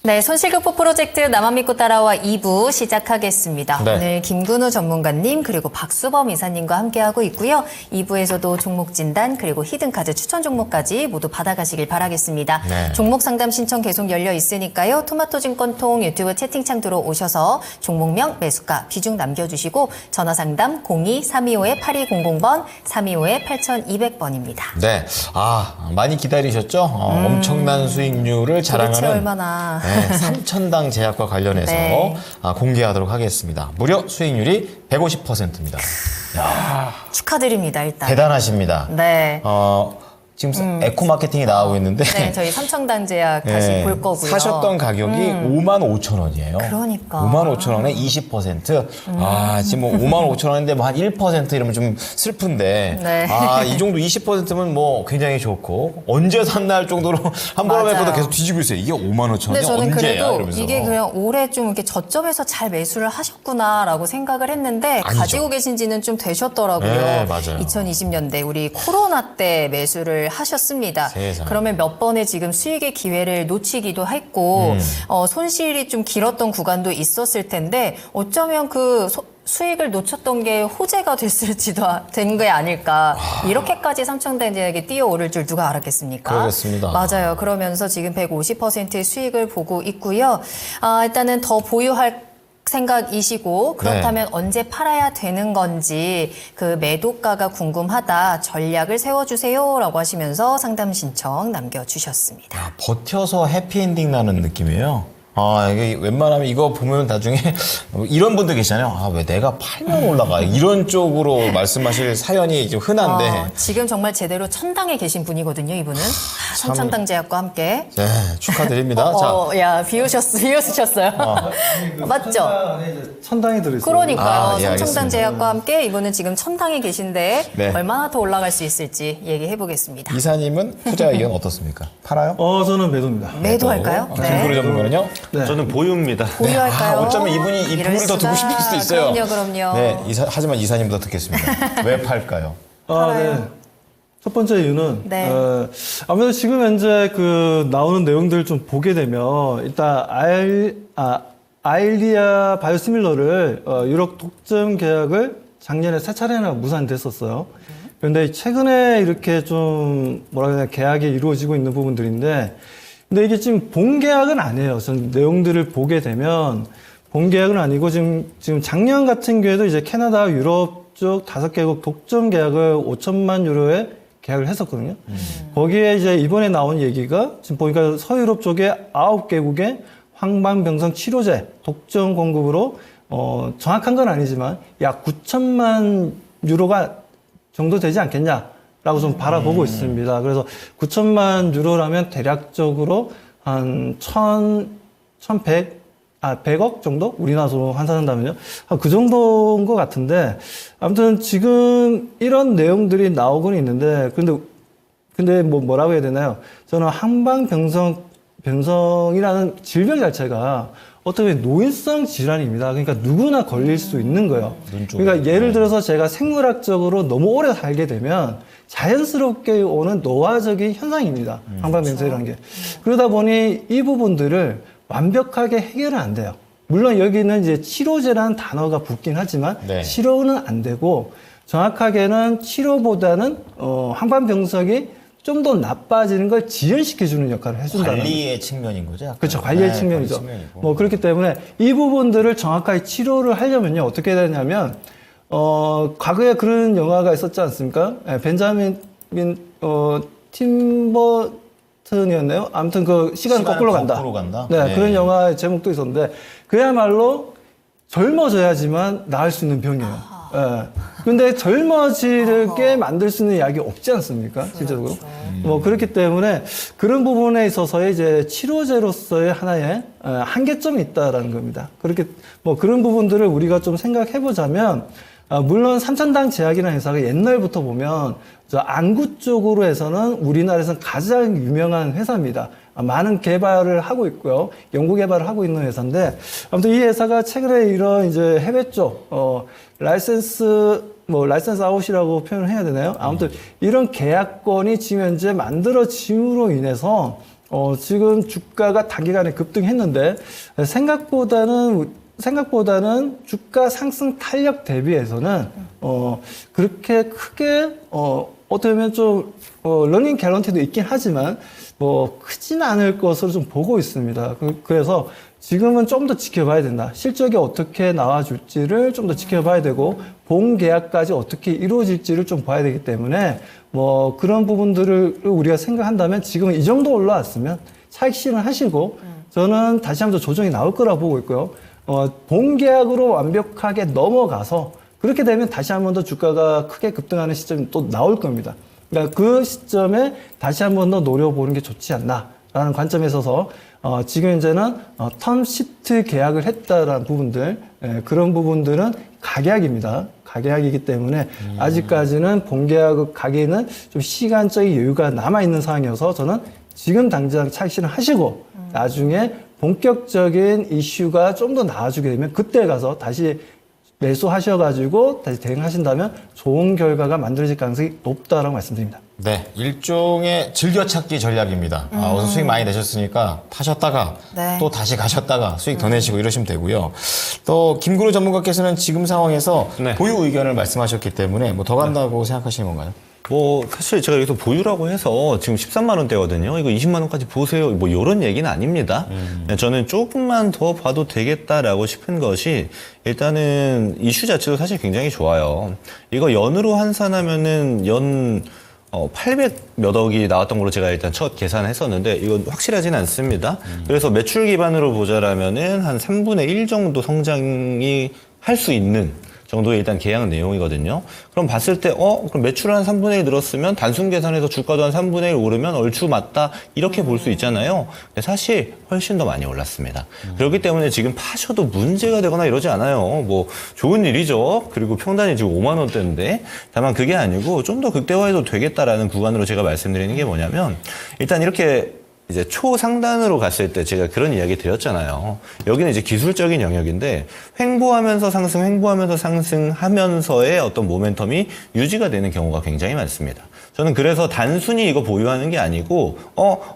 네, 손실극복 프로젝트 나만 믿고 따라와 2부 시작하겠습니다. 네. 오늘 김근우 전문가님 그리고 박수범 이사님과 함께하고 있고요. 2부에서도 종목 진단 그리고 히든카드 추천 종목까지 모두 받아가시길 바라겠습니다. 네. 종목 상담 신청 계속 열려 있으니까요. 토마토증권통 유튜브 채팅창 들어오셔서 종목명, 매수가, 비중 남겨주시고 전화 상담 02-325-8200번, 325-8200번입니다. 네. 많이 기다리셨죠? 엄청난 수익률을 도대체 자랑하는 얼마나... 네, 삼천당 제약과 관련해서 네. 공개하도록 하겠습니다. 무려 수익률이 150%입니다. 축하드립니다, 일단. 대단하십니다. 네. 지금 에코 마케팅이 나오고 있는데 네, 저희 삼천당 제약 다시 네, 볼 거고요. 사셨던 가격이 55,000원이에요. 그러니까. 55,000원에 20%. 지금 뭐 55,000원인데 뭐 한 1% 이러면 좀 슬픈데. 네. 이 정도 20%면 뭐 굉장히 좋고 언제 샀나 할 정도로 한 번 하면 맞아요. 계속 뒤지고 있어요. 이게 55,000원이야? 근데 저는 언제야? 그래도 이러면서. 이게 그냥 올해 좀 이렇게 저점에서 잘 매수를 하셨구나라고 생각을 했는데 아니죠. 가지고 계신 지는 좀 되셨더라고요. 네, 맞아요. 2020년대 우리 코로나 때 매수를 하셨습니다. 세상에. 그러면 몇 번의 지금 수익의 기회를 놓치기도 했고 손실이 좀 길었던 구간도 있었을 텐데 어쩌면 그 수익을 놓쳤던 게 호재가 됐을지도 된 게 아닐까. 이렇게까지 삼천당 제약이 뛰어오를 줄 누가 알았겠습니까? 그렇습니다. 맞아요. 그러면서 지금 150%의 수익을 보고 있고요. 일단은 더 보유할 생각이시고 그렇다면 언제 팔아야 되는 건지 그 매도가가 궁금하다. 전략을 세워주세요라고 하시면서 상담 신청 남겨주셨습니다. 버텨서 해피엔딩 나는 느낌이에요. 이게 웬만하면 이거 보면 나중에 이런 분들 계시잖아요. 왜 내가 팔면 올라가? 이런 쪽으로 말씀하실 사연이 좀 흔한데. 지금 정말 제대로 천당에 계신 분이거든요, 이분은. 삼천당 제약과 함께. 네, 축하드립니다. 야, 비우셨어요. 맞죠? 천당이 들어있어요. 그러니까요. 예, 삼천당 알겠습니다. 제약과 함께 이분은 지금 천당에 계신데 네. 얼마나 더 올라갈 수 있을지 얘기해 보겠습니다. 이사님은 투자 의견 어떻습니까? 팔아요? 저는 매도입니다. 매도할까요? 김구리 전문가는요? 네. 저는 보유입니다. 보유할까요? 어쩌면 이분이 이 이럴 부분을 더 듣고 싶을 수도 있어요. 그럼요. 네, 하지만 이사님부터 듣겠습니다. 왜 팔까요? 팔아요. 네. 첫 번째 이유는 네. 아무래도 지금 현재 그 나오는 내용들을 좀 보게 되면 일단 아일리아 바이오시밀러를 유럽 독점 계약을 작년에 세 차례나 무산됐었어요. 그런데 최근에 이렇게 좀 뭐라 그래야 계약이 이루어지고 있는 부분들인데 근데 이게 지금 본 계약은 아니에요. 전 내용들을 보게 되면 본 계약은 아니고 지금 작년 같은 경우에도 이제 캐나다, 유럽 쪽 5개국 독점 계약을 5천만 유로에 계약을 했었거든요. 거기에 이제 이번에 나온 얘기가 지금 보니까 서유럽 쪽에 9개국의 황반병성 치료제 독점 공급으로 정확한 건 아니지만 약 9천만 유로가 정도 되지 않겠냐라고 좀 바라보고 있습니다. 그래서 9천만 유로라면 대략적으로 한 1,100억 정도? 우리나라 돈으로 환산한다면요. 그 정도인 것 같은데, 아무튼 지금 이런 내용들이 나오곤 있는데, 근데 뭐라고 해야 되나요? 저는 항반병성이라는 질병 자체가 어떻게 노인성 질환입니다. 그러니까 누구나 걸릴 수 있는 거예요. 그러니까 예를 들어서 제가 생물학적으로 너무 오래 살게 되면 자연스럽게 오는 노화적인 현상입니다. 항반병성이라는 게. 그러다 보니 이 부분들을 완벽하게 해결은 안 돼요. 물론 여기는 이제 치료제라는 단어가 붙긴 하지만 네. 치료는 안 되고 정확하게는 치료보다는 항반병석이 좀 더 나빠지는 걸 지연시켜주는 역할을 해준다는 거죠. 관리의 측면인 거죠? 약간? 그렇죠. 관리의 네, 측면이죠. 관리 측면이고. 뭐 그렇기 때문에 이 부분들을 정확하게 치료를 하려면요. 어떻게 해야 되냐면 과거에 그런 영화가 있었지 않습니까? 벤자민 팀버튼이었네요. 아무튼 그 시간은 거꾸로 간다. 거꾸로 간다? 네, 네. 그런 영화의 제목도 있었는데 그야말로 젊어져야지만 나을 수 있는 병이에요. 예. 근데 젊어지게 만들 수 있는 약이 없지 않습니까? 실제적으로. 뭐 그렇기 때문에 그런 부분에 있어서의 이제 치료제로서의 하나의 한계점이 있다라는 겁니다. 그렇게 뭐 그런 부분들을 우리가 좀 생각해 보자면 물론 삼천당 제약이라는 회사가 옛날부터 보면 저 안구 쪽으로 해서는 우리나라에서는 가장 유명한 회사입니다. 많은 개발을 하고 있고요. 연구 개발을 하고 있는 회사인데 아무튼 이 회사가 최근에 이런 이제 해외 쪽 라이센스 아웃이라고 표현을 해야 되나요? 아무튼 이런 계약권이 지금 현재 만들어짐으로 인해서 지금 주가가 단기간에 급등했는데 생각보다는 주가 상승 탄력 대비해서는 그렇게 크게 어떻게 보면 좀 러닝 개런티도 있긴 하지만 뭐 크진 않을 것으로 좀 보고 있습니다. 그래서 지금은 좀 더 지켜봐야 된다. 실적이 어떻게 나와줄지를 좀 더 지켜봐야 되고 본 계약까지 어떻게 이루어질지를 좀 봐야 되기 때문에 뭐 그런 부분들을 우리가 생각한다면 지금 이 정도 올라왔으면 차익 실현하시고 저는 다시 한번 조정이 나올 거라고 보고 있고요. 본 계약으로 완벽하게 넘어가서 그렇게 되면 다시 한 번 더 주가가 크게 급등하는 시점이 또 나올 겁니다. 그러니까 그 시점에 다시 한 번 더 노려보는 게 좋지 않나라는 관점에 있어서 지금 이제는 텀 시트 계약을 했다라는 부분들, 그런 부분들은 가계약입니다. 가계약이기 때문에 아직까지는 본계약 가계는 좀 시간적인 여유가 남아있는 상황이어서 저는 지금 당장 차익 실현하시고 나중에 본격적인 이슈가 좀 더 나아지게 되면 그때 가서 다시 매수하셔가지고 다시 대응하신다면 좋은 결과가 만들어질 가능성이 높다라고 말씀드립니다. 네, 일종의 즐겨찾기 전략입니다. 우선 수익 많이 내셨으니까 파셨다가 네. 또 다시 가셨다가 수익 더 내시고 이러시면 되고요. 또 김근우 전문가께서는 지금 상황에서 네. 보유 의견을 말씀하셨기 때문에 뭐 더 간다고 생각하시는 건가요? 뭐 사실 제가 여기서 보유라고 해서 지금 13만 원대거든요. 이거 20만 원까지 보세요. 뭐 이런 얘기는 아닙니다. 저는 조금만 더 봐도 되겠다라고 싶은 것이 일단은 이슈 자체도 사실 굉장히 좋아요. 이거 연으로 환산하면은 연 800 몇 억이 나왔던 걸로 제가 일단 첫 계산했었는데 이건 확실하진 않습니다. 그래서 매출 기반으로 보자라면은 한 3분의 1 정도 성장이 할 수 있는 정도의 일단 계약 내용이거든요. 그럼 봤을 때, 그럼 매출 한 3분의 1 늘었으면 단순 계산해서 주가도 한 3분의 1 오르면 얼추 맞다. 이렇게 볼 수 있잖아요. 근데 사실 훨씬 더 많이 올랐습니다. 그렇기 때문에 지금 파셔도 문제가 되거나 이러지 않아요. 뭐, 좋은 일이죠. 그리고 평단이 지금 5만 원대인데. 다만 그게 아니고 좀 더 극대화해도 되겠다라는 구간으로 제가 말씀드리는 게 뭐냐면, 일단 이렇게 이제 초상단으로 갔을 때 제가 그런 이야기 드렸잖아요. 여기는 이제 기술적인 영역인데 횡보하면서 상승, 횡보하면서 상승하면서의 어떤 모멘텀이 유지가 되는 경우가 굉장히 많습니다. 저는 그래서 단순히 이거 보유하는 게 아니고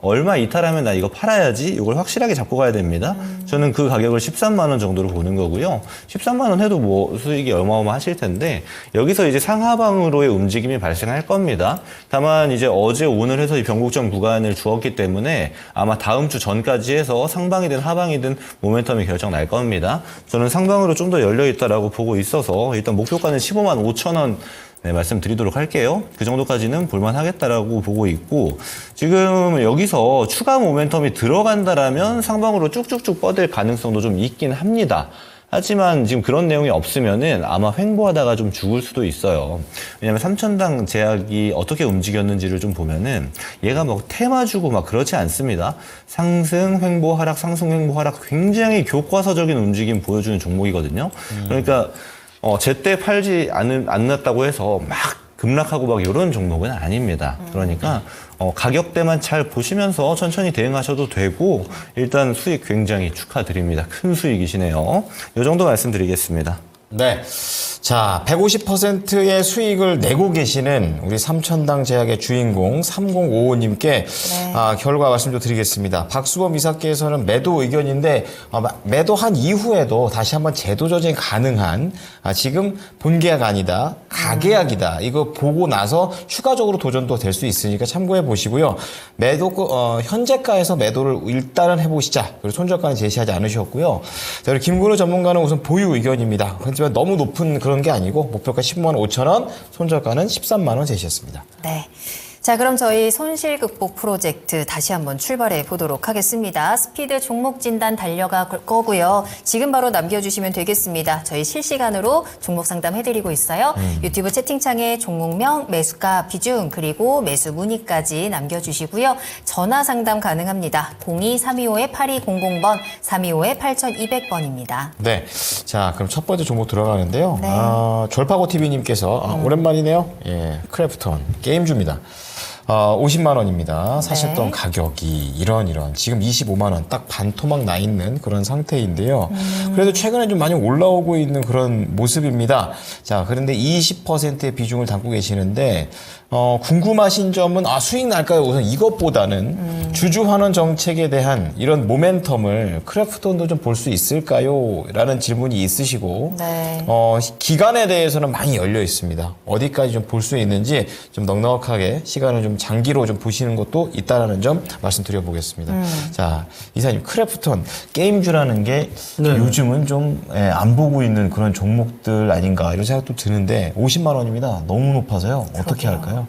얼마 이탈하면 나 이거 팔아야지 이걸 확실하게 잡고 가야 됩니다. 저는 그 가격을 13만 원 정도로 보는 거고요. 13만 원 해도 뭐 수익이 어마어마하실 텐데 여기서 이제 상하방으로의 움직임이 발생할 겁니다. 다만 이제 어제 오늘 해서 이 변곡점 구간을 주었기 때문에 아마 다음 주 전까지 해서 상방이든 하방이든 모멘텀이 결정 날 겁니다. 저는 상방으로 좀 더 열려있다라고 보고 있어서 일단 목표가는 15만 5천 원 네, 말씀드리도록 할게요. 그 정도까지는 볼만하겠다라고 보고 있고 지금 여기서 추가 모멘텀이 들어간다라면 상방으로 쭉쭉쭉 뻗을 가능성도 좀 있긴 합니다. 하지만 지금 그런 내용이 없으면은 아마 횡보하다가 좀 죽을 수도 있어요. 왜냐면 3천당 제약이 어떻게 움직였는지를 좀 보면은 얘가 막 테마 주고 막 그렇지 않습니다. 상승, 횡보, 하락, 상승, 횡보, 하락 굉장히 교과서적인 움직임 보여주는 종목이거든요. 그러니까 제때 팔지 않았다고 해서 막 급락하고 막 이런 종목은 아닙니다. 그러니까 가격대만 잘 보시면서 천천히 대응하셔도 되고 일단 수익 굉장히 축하드립니다. 큰 수익이시네요. 이 정도 말씀드리겠습니다. 네. 자, 150%의 수익을 내고 계시는 우리 삼천당 제약의 주인공 3055님께 결과 말씀 좀 드리겠습니다. 박수범 이사께서는 매도 의견인데 매도한 이후에도 다시 한번 제도 조정이 가능한 지금 본계약 아니다, 가계약이다. 이거 보고 나서 추가적으로 도전도 될 수 있으니까 참고해 보시고요. 매도 현재가에서 매도를 일단은 해보시자. 그리고 손절가는 제시하지 않으셨고요. 자, 우리 김근우 전문가는 우선 보유 의견입니다. 하지만 너무 높은 그런 게 아니고 목표가 15만 5천 원, 손절가는 13만 원 제시했습니다. 네. 자, 그럼 저희 손실 극복 프로젝트 다시 한번 출발해 보도록 하겠습니다. 스피드 종목 진단 달려갈 거고요. 지금 바로 남겨주시면 되겠습니다. 저희 실시간으로 종목 상담 해드리고 있어요. 유튜브 채팅창에 종목명, 매수가, 비중, 그리고 매수 문의까지 남겨주시고요. 전화 상담 가능합니다. 02-325-8200번, 325-8200번입니다. 네. 자, 그럼 첫 번째 종목 들어가는데요. 네. 졸파고 TV님께서 오랜만이네요. 예, 크래프톤 게임주입니다. 50만 원입니다. 사셨던 네. 가격이 이런 지금 25만 원 딱 반토막 나 있는 그런 상태인데요. 그래도 최근에 좀 많이 올라오고 있는 그런 모습입니다. 자, 그런데 20%의 비중을 담고 계시는데 궁금하신 점은 수익 날까요? 우선 이것보다는 주주환원 정책에 대한 이런 모멘텀을 크래프톤도 좀 볼 수 있을까요? 라는 질문이 있으시고 네. 기간에 대해서는 많이 열려 있습니다. 어디까지 좀 볼 수 있는지 좀 넉넉하게 시간을 좀 장기로 좀 보시는 것도 있다라는 점 말씀드려보겠습니다. 자, 이사님, 크래프톤 게임주라는 게 네. 요즘은 좀 안 보고 있는 그런 종목들 아닌가 이런 생각도 드는데 50만 원입니다. 너무 높아서요. 어떻게 할까요?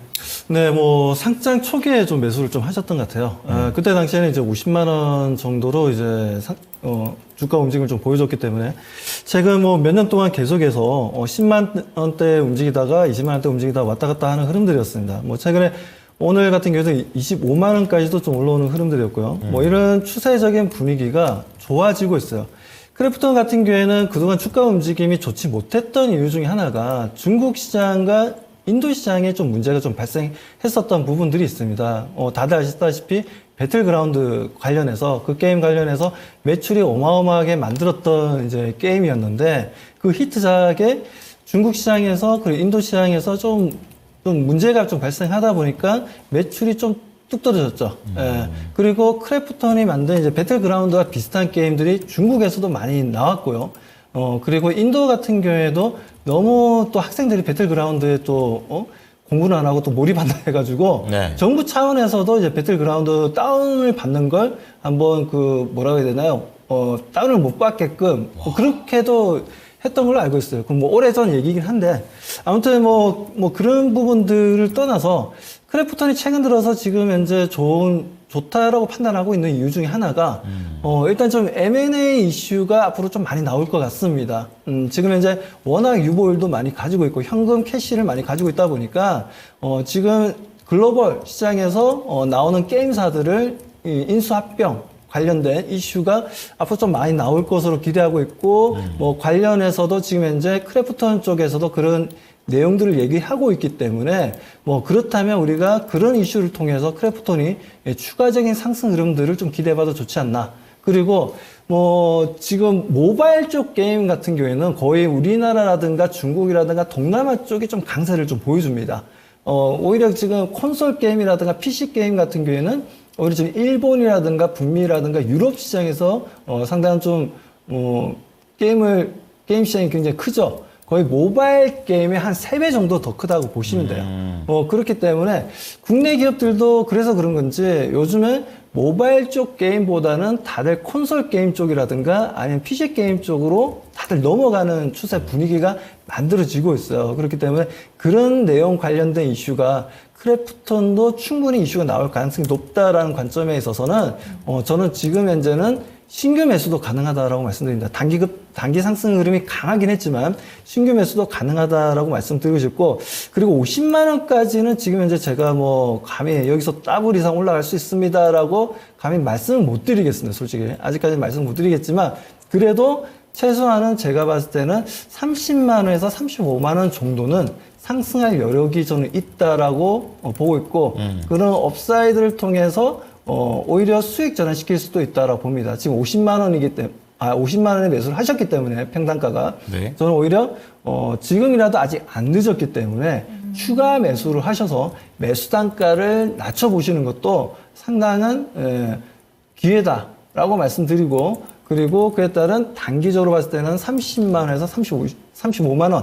네, 뭐 상장 초기에 좀 매수를 좀 하셨던 것 같아요. 그때 당시에는 이제 50만 원 정도로 이제 주가 움직임을 좀 보여줬기 때문에 최근 뭐 몇 년 동안 계속해서 10만 원대 움직이다가 20만 원대 움직이다가 왔다 갔다 하는 흐름들이었습니다. 뭐 최근에 오늘 같은 경우에도 25만 원까지도 좀 올라오는 흐름들이었고요. 뭐 이런 추세적인 분위기가 좋아지고 있어요. 크래프톤 같은 경우에는 그동안 주가 움직임이 좋지 못했던 이유 중에 하나가 중국 시장과 인도 시장에 좀 문제가 좀 발생했었던 부분들이 있습니다. 다들 아시다시피 배틀그라운드 관련해서 그 게임 관련해서 매출이 어마어마하게 만들었던 이제 게임이었는데 그 히트작에 중국 시장에서 그리고 인도 시장에서 좀 문제가 좀 발생하다 보니까 매출이 좀 뚝 떨어졌죠. 예. 그리고 크래프톤이 만든 이제 배틀그라운드와 비슷한 게임들이 중국에서도 많이 나왔고요. 그리고 인도 같은 경우에도 너무 또 학생들이 배틀그라운드에 또, 공부는 안 하고 또 몰입한다 해가지고, 네. 정부 차원에서도 이제 배틀그라운드 다운을 받는 걸 한번 뭐라고 해야 되나요? 다운을 못 받게끔, 그렇게도 했던 걸로 알고 있어요. 그럼 뭐 오래전 얘기긴 한데, 아무튼 뭐 그런 부분들을 떠나서, 크래프톤이 최근 들어서 지금 현재 좋다라고 판단하고 있는 이유 중에 하나가, 일단 좀 M&A 이슈가 앞으로 좀 많이 나올 것 같습니다. 지금 현재 워낙 유보율도 많이 가지고 있고, 현금 캐시를 많이 가지고 있다 보니까, 지금 글로벌 시장에서 나오는 게임사들을 인수합병, 관련된 이슈가 앞으로 좀 많이 나올 것으로 기대하고 있고, 뭐 관련해서도 지금 현재 크래프톤 쪽에서도 그런 내용들을 얘기하고 있기 때문에 뭐 그렇다면 우리가 그런 이슈를 통해서 크래프톤이 추가적인 상승 흐름들을 좀 기대해봐도 좋지 않나. 그리고 뭐 지금 모바일 쪽 게임 같은 경우에는 거의 우리나라라든가 중국이라든가 동남아 쪽이 좀 강세를 좀 보여줍니다. 오히려 지금 콘솔 게임이라든가 PC 게임 같은 경우에는 오히려 지금 일본이라든가 북미라든가 유럽 시장에서 상당한 좀 게임 시장이 굉장히 크죠. 거의 모바일 게임의 한 3배 정도 더 크다고 보시면 돼요. 그렇기 때문에 국내 기업들도 그래서 그런 건지 요즘에 모바일 쪽 게임보다는 다들 콘솔 게임 쪽이라든가 아니면 PC 게임 쪽으로 다들 넘어가는 추세 분위기가 만들어지고 있어요. 그렇기 때문에 그런 내용 관련된 이슈가 크래프톤도 충분히 이슈가 나올 가능성이 높다라는 관점에 있어서는 저는 지금 현재는 신규 매수도 가능하다라고 말씀드립니다. 단기 상승 흐름이 강하긴 했지만 신규 매수도 가능하다라고 말씀드리고 싶고, 그리고 50만 원까지는 지금 현재 제가 뭐 감히 여기서 더블 이상 올라갈 수 있습니다라고 감히 말씀을 못 드리겠습니다. 솔직히 아직까지는 말씀 못 드리겠지만 그래도 최소한은 제가 봤을 때는 30만 원에서 35만 원 정도는 상승할 여력이 저는 있다라고 보고 있고, 그런 업사이드를 통해서 오히려 수익 전환시킬 수도 있다라고 봅니다. 지금 50만 원이기 때문에, 50만 원에 매수를 하셨기 때문에 평단가가. 네. 저는 오히려, 지금이라도 아직 안 늦었기 때문에 추가 매수를 하셔서 매수 단가를 낮춰보시는 것도 상당한, 기회다라고 말씀드리고, 그리고 그에 따른 단기적으로 봤을 때는 30만 원에서 35만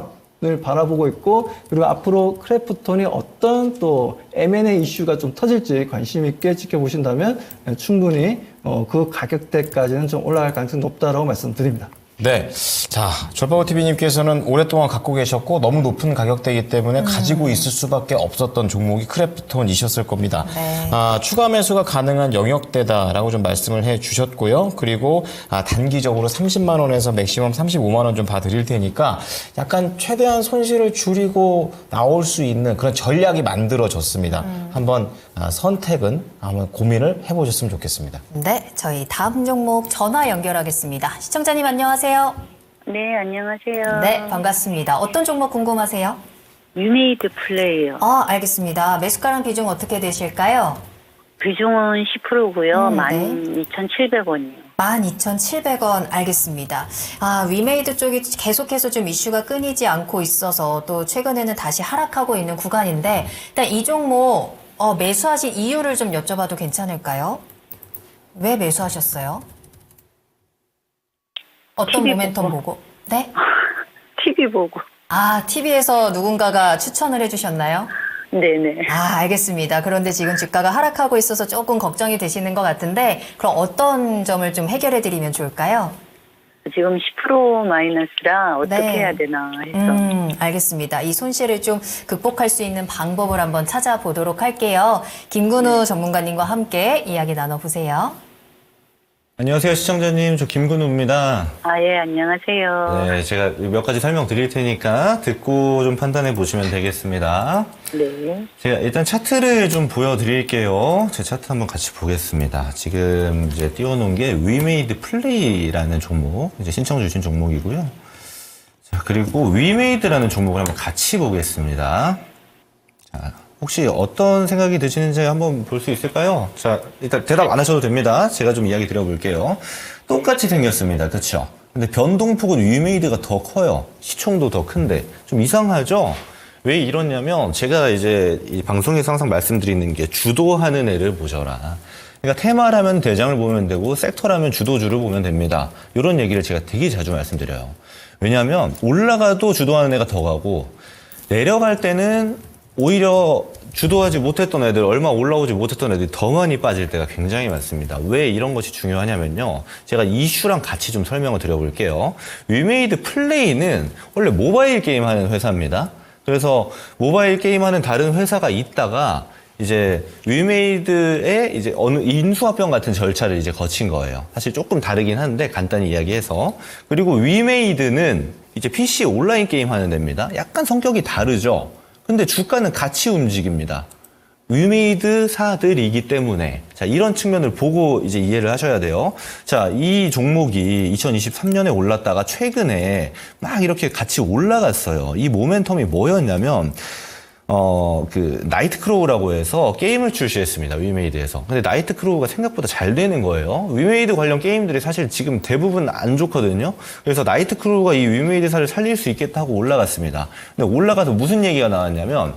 원을 바라보고 있고, 그리고 앞으로 크래프톤이 어떤 또 M&A 이슈가 좀 터질지 관심 있게 지켜보신다면 충분히 그 가격대까지는 좀 올라갈 가능성이 높다라고 말씀드립니다. 네. 자, 졸파고TV님께서는 오랫동안 갖고 계셨고 너무 높은 가격대이기 때문에 가지고 있을 수밖에 없었던 종목이 크래프톤이셨을 겁니다. 네. 추가 매수가 가능한 영역대다라고 좀 말씀을 해 주셨고요. 그리고 단기적으로 30만 원에서 맥시멈 35만 원 좀 봐드릴 테니까 약간 최대한 손실을 줄이고 나올 수 있는 그런 전략이 만들어졌습니다. 한번 선택은 한번 고민을 해보셨으면 좋겠습니다. 네, 저희 다음 종목 전화 연결하겠습니다. 시청자님 안녕하세요. 네, 안녕하세요. 네, 반갑습니다. 어떤 종목 궁금하세요? 유메이드 플레이요. 알겠습니다. 매수가랑 비중 어떻게 되실까요? 비중은 10%고요. 네. 12,700원이요. 12,700원 알겠습니다. 위메이드 쪽이 계속해서 좀 이슈가 끊이지 않고 있어서 또 최근에는 다시 하락하고 있는 구간인데 일단 이 종목 매수하신 이유를 좀 여쭤봐도 괜찮을까요? 왜 매수하셨어요? 어떤 TV 모멘텀 보고? 네? TV 보고. TV에서 누군가가 추천을 해주셨나요? 네네. 알겠습니다. 그런데 지금 주가가 하락하고 있어서 조금 걱정이 되시는 것 같은데 그럼 어떤 점을 좀 해결해 드리면 좋을까요? 지금 10% 마이너스라 어떻게 네. 해야 되나 해서. 알겠습니다. 이 손실을 좀 극복할 수 있는 방법을 한번 찾아보도록 할게요. 김근우 전문가님과 함께 이야기 나눠보세요. 안녕하세요, 시청자님. 저 김근우입니다. 예, 안녕하세요. 네, 제가 몇 가지 설명드릴 테니까 듣고 좀 판단해 보시면 되겠습니다. 네. 제가 일단 차트를 좀 보여드릴게요. 제 차트 한번 같이 보겠습니다. 지금 이제 띄워놓은 게 위메이드 플레이라는 종목, 이제 신청 주신 종목이고요. 자, 그리고 위메이드라는 종목을 한번 같이 보겠습니다. 자, 혹시 어떤 생각이 드시는지 한번 볼 수 있을까요? 자, 일단 대답 안 하셔도 됩니다. 제가 좀 이야기 드려볼게요. 똑같이 생겼습니다. 그렇죠? 근데 변동폭은 위메이드가 더 커요. 시총도 더 큰데. 좀 이상하죠? 왜 이러냐면 제가 이제 이 방송에서 항상 말씀드리는 게 주도하는 애를 보셔라. 그러니까 테마라면 대장을 보면 되고 섹터라면 주도주를 보면 됩니다. 이런 얘기를 제가 되게 자주 말씀드려요. 왜냐하면 올라가도 주도하는 애가 더 가고 내려갈 때는 오히려 주도하지 못했던 애들, 얼마 올라오지 못했던 애들이 더 많이 빠질 때가 굉장히 많습니다. 왜 이런 것이 중요하냐면요. 제가 이슈랑 같이 좀 설명을 드려볼게요. 위메이드 플레이는 원래 모바일 게임 하는 회사입니다. 그래서 모바일 게임 하는 다른 회사가 있다가 이제 위메이드의 이제 어느 인수합병 같은 절차를 이제 거친 거예요. 사실 조금 다르긴 한데 간단히 이야기해서. 그리고 위메이드는 이제 PC 온라인 게임 하는 데입니다. 약간 성격이 다르죠. 근데 주가는 같이 움직입니다. 위메이드사들이기 때문에. 자, 이런 측면을 보고 이제 이해를 하셔야 돼요. 자, 이 종목이 2023년에 올랐다가 최근에 막 이렇게 같이 올라갔어요. 이 모멘텀이 뭐였냐면, 나이트크로우라고 해서 게임을 출시했습니다. 위메이드에서. 근데 나이트크로우가 생각보다 잘 되는 거예요. 위메이드 관련 게임들이 사실 지금 대부분 안 좋거든요. 그래서 나이트크로우가 이 위메이드사를 살릴 수 있겠다고 올라갔습니다. 근데 올라가서 무슨 얘기가 나왔냐면,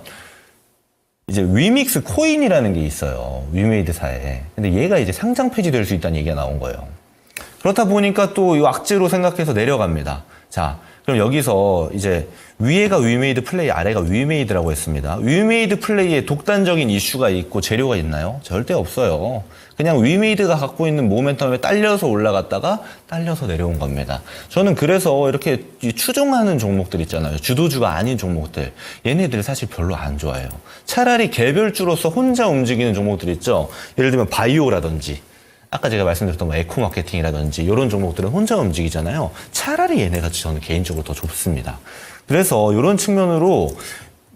이제 위믹스 코인이라는 게 있어요. 위메이드사에. 근데 얘가 이제 상장 폐지될 수 있다는 얘기가 나온 거예요. 그렇다 보니까 또 이 악재로 생각해서 내려갑니다. 자, 그럼 여기서 이제 위에가 위메이드 플레이, 아래가 위메이드라고 했습니다. 위메이드 플레이에 독단적인 이슈가 있고 재료가 있나요? 절대 없어요. 그냥 위메이드가 갖고 있는 모멘텀에 딸려서 올라갔다가 딸려서 내려온 겁니다. 저는 그래서 이렇게 추종하는 종목들 있잖아요. 주도주가 아닌 종목들. 얘네들 사실 별로 안 좋아해요. 차라리 개별주로서 혼자 움직이는 종목들 있죠. 예를 들면 바이오라든지. 아까 제가 말씀드렸던 뭐 에코마케팅이라든지 이런 종목들은 혼자 움직이잖아요. 차라리 얘네가 저는 개인적으로 더 좋습니다. 그래서 이런 측면으로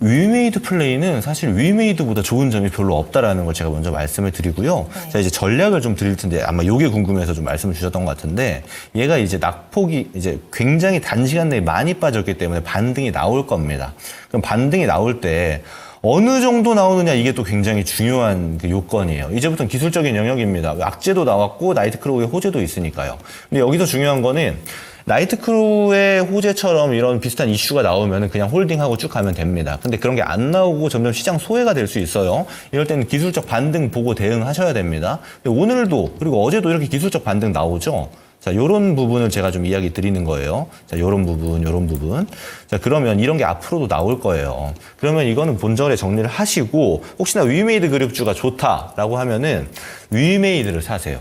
위메이드 플레이는 사실 위메이드보다 좋은 점이 별로 없다라는 걸 제가 먼저 말씀을 드리고요. 네. 자, 이제 전략을 좀 드릴 텐데 아마 요게 궁금해서 좀 말씀을 주셨던 것 같은데 얘가 이제 낙폭이 이제 굉장히 단시간 내에 많이 빠졌기 때문에 반등이 나올 겁니다. 그럼 반등이 나올 때 어느 정도 나오느냐 이게 또 굉장히 중요한 그 요건이에요. 이제부터는 기술적인 영역입니다. 악재도 나왔고 나이트크로우의 호재도 있으니까요. 근데 여기서 중요한 거는 나이트크루의 호재처럼 이런 비슷한 이슈가 나오면 그냥 홀딩하고 쭉 가면 됩니다. 근데 그런 게 안 나오고 점점 시장 소외가 될 수 있어요. 이럴 때는 기술적 반등 보고 대응하셔야 됩니다. 오늘도 그리고 어제도 이렇게 기술적 반등 나오죠. 자, 요런 부분을 제가 좀 이야기 드리는 거예요. 자, 요런 부분. 자, 그러면 이런 게 앞으로도 나올 거예요. 그러면 이거는 본절에 정리를 하시고, 혹시나 위메이드 그룹주가 좋다라고 하면은 위메이드를 사세요.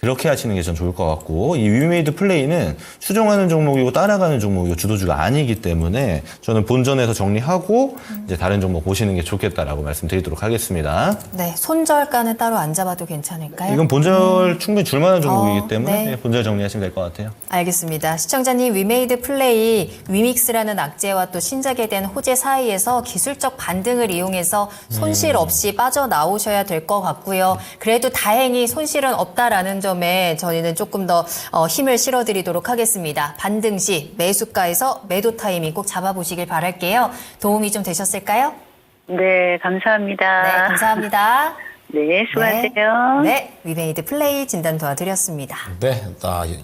그렇게 하시는 게 전 좋을 것 같고, 이 위메이드 플레이는 추종하는 종목이고 따라가는 종목이고 주도주가 아니기 때문에 저는 본전에서 정리하고 이제 다른 종목 보시는 게 좋겠다라고 말씀드리도록 하겠습니다. 네, 손절가는 따로 안 잡아도 괜찮을까요? 이건 본절 충분히 줄만한 종목이기 때문에 네. 본절 정리하시면 될 것 같아요. 알겠습니다. 시청자님, 위메이드 플레이, 위믹스라는 악재와 또 신작에 대한 호재 사이에서 기술적 반등을 이용해서 손실 없이 빠져나오셔야 될 것 같고요. 그래도 다행히 손실은 없다라는 점 점에 저희는 조금 더 힘을 실어드리도록 하겠습니다. 반등 시 매수가에서 매도 타이밍 꼭 잡아보시길 바랄게요. 도움이 좀 되셨을까요? 네, 감사합니다. 네, 감사합니다. 네, 수고하세요. 네, 위메이드 플레이 진단 도와드렸습니다. 네,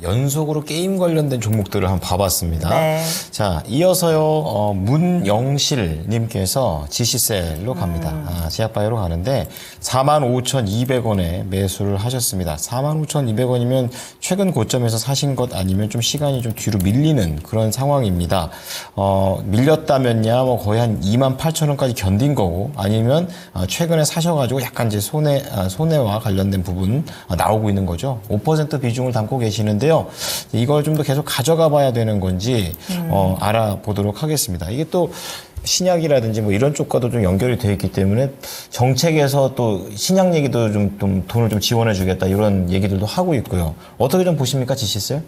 연속으로 게임 관련된 종목들을 한번 봐봤습니다. 네. 자, 이어서요, 문영실님께서 지시셀로 갑니다. 제약바이오로 가는데 45,200원에 매수를 하셨습니다. 45,200원이면 최근 고점에서 사신 것 아니면 좀 시간이 좀 뒤로 밀리는 그런 상황입니다. 밀렸다면야 뭐 거의 한 28,000원까지 견딘 거고 아니면 최근에 사셔가지고 약간 이제 손해와 관련된 부분 나오고 있는 거죠. 5% 비중을 담고 계시는데요. 이걸 좀 더 계속 가져가 봐야 되는 건지 알아보도록 하겠습니다. 이게 또 신약이라든지 뭐 이런 쪽과도 좀 연결이 되어 있기 때문에 정책에서 또 신약 얘기도 좀 돈을 좀 지원해 주겠다 이런 얘기들도 하고 있고요. 어떻게 좀 보십니까, 지시셀?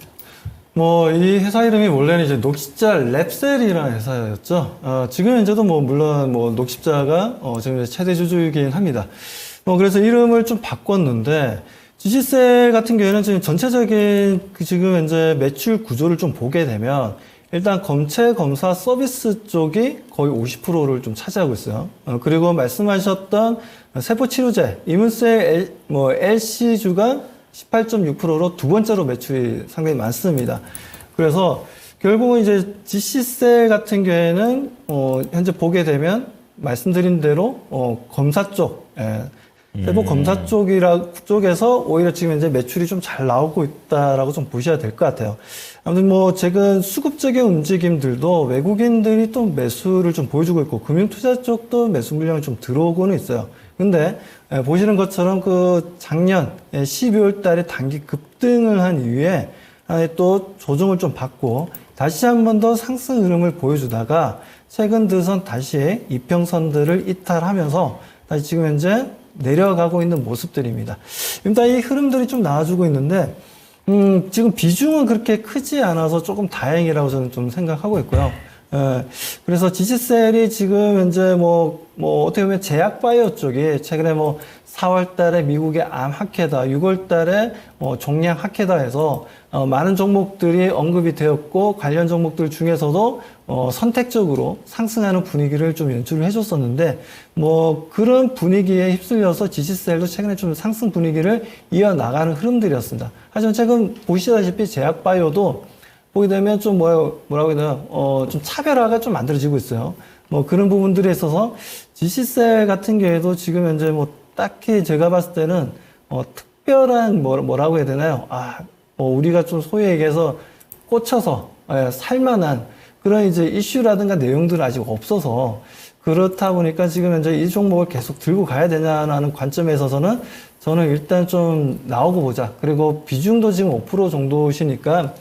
이 회사 이름이 원래는 이제 녹십자 랩셀이라는 회사였죠. 지금 현재도 물론 녹십자가 지금 최대 주주이긴 합니다. 그래서 이름을 좀 바꿨는데, 지시셀 같은 경우에는 지금 전체적인 지금 현재 매출 구조를 좀 보게 되면, 일단 검체 검사 서비스 쪽이 거의 50%를 좀 차지하고 있어요. 그리고 말씀하셨던 세포 치료제, 이문세 LC주가 18.6%로 두 번째로 매출이 상당히 많습니다. 그래서 결국은 이제 지시셀 같은 경우에는 현재 보게 되면 말씀드린 대로 검사 쪽, 세포 검사 쪽에서 오히려 지금 이제 매출이 좀 잘 나오고 있다라고 좀 보셔야 될 것 같아요. 아무튼 최근 수급적인 움직임들도 외국인들이 또 매수를 좀 보여주고 있고 금융투자 쪽도 매수 물량이 좀 들어오고는 있어요. 근데 보시는 것처럼 그 작년 12월 달에 단기 급등을 한 이후에 또 조정을 좀 받고 다시 한 번 더 상승 흐름을 보여주다가 최근 들어선 다시 이평선들을 이탈하면서 다시 지금 현재 내려가고 있는 모습들입니다. 일단 이 흐름들이 좀 나와주고 있는데 지금 비중은 그렇게 크지 않아서 조금 다행이라고 저는 좀 생각하고 있고요. 그래서 지시셀이 지금 현재 어떻게 보면 제약바이오 쪽이 최근에 4월 달에 미국의 암 학회다, 6월 달에 종양 학회다에서 많은 종목들이 언급이 되었고 관련 종목들 중에서도 선택적으로 상승하는 분위기를 좀 연출을 해줬었는데 그런 분위기에 휩쓸려서 지시셀도 최근에 좀 상승 분위기를 이어나가는 흐름들이었습니다. 하지만 최근 보시다시피 제약바이오도 보게 되면 좀 뭐라고 해야 되나 좀 차별화가 좀 만들어지고 있어요. 그런 부분들에 있어서 지시셀 같은 경우에도 지금 현재 딱히 제가 봤을 때는 특별한 뭐라고 해야 되나요? 우리가 좀 소위 얘기해서 꽂혀서 살만한 그런 이제 이슈라든가 내용들은 아직 없어서 그렇다 보니까 지금 현재 이 종목을 계속 들고 가야 되냐라는 관점에 있어서는 저는 일단 좀 나오고 보자. 그리고 비중도 지금 5% 정도시니까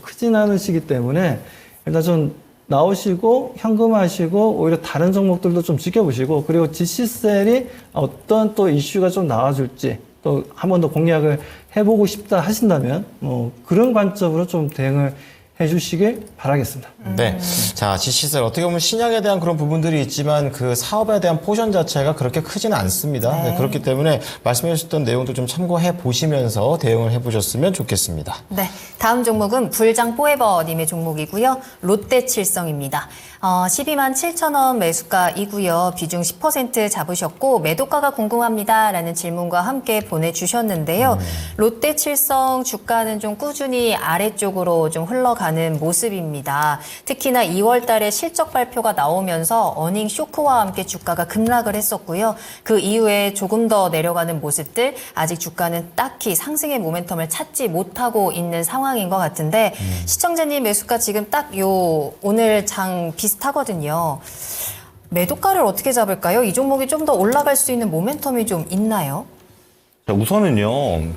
크진 않으시기 때문에 일단 좀 나오시고 현금하시고 오히려 다른 종목들도 좀 지켜보시고 그리고 지시셀이 어떤 또 이슈가 좀 나와줄지 또 한 번 더 공략을 해보고 싶다 하신다면 그런 관점으로 좀 대응을 해주시길 바라겠습니다. 네. 자, 지시셀 어떻게 보면 신약에 대한 그런 부분들이 있지만 그 사업에 대한 포션 자체가 그렇게 크지는 않습니다. 네, 그렇기 때문에 말씀해 주셨던 내용도 좀 참고해 보시면서 대응을 해 보셨으면 좋겠습니다. 네. 다음 종목은 불장 포에버님의 종목이고요. 롯데칠성입니다. 12만 7천 원 매수가이고요. 비중 10% 잡으셨고 매도가가 궁금합니다라는 질문과 함께 보내주셨는데요. 롯데칠성 주가는 좀 꾸준히 아래쪽으로 좀 흘러가는 모습입니다. 특히나 2월 달에 실적 발표가 나오면서 어닝 쇼크와 함께 주가가 급락을 했었고요. 그 이후에 조금 더 내려가는 모습들 아직 주가는 딱히 상승의 모멘텀을 찾지 못하고 있는 상황인 것 같은데 시청자님 매수가 지금 딱 오늘 장 비슷하거든요. 매도가를 어떻게 잡을까요? 이 종목이 좀 더 올라갈 수 있는 모멘텀이 좀 있나요? 자, 우선은요,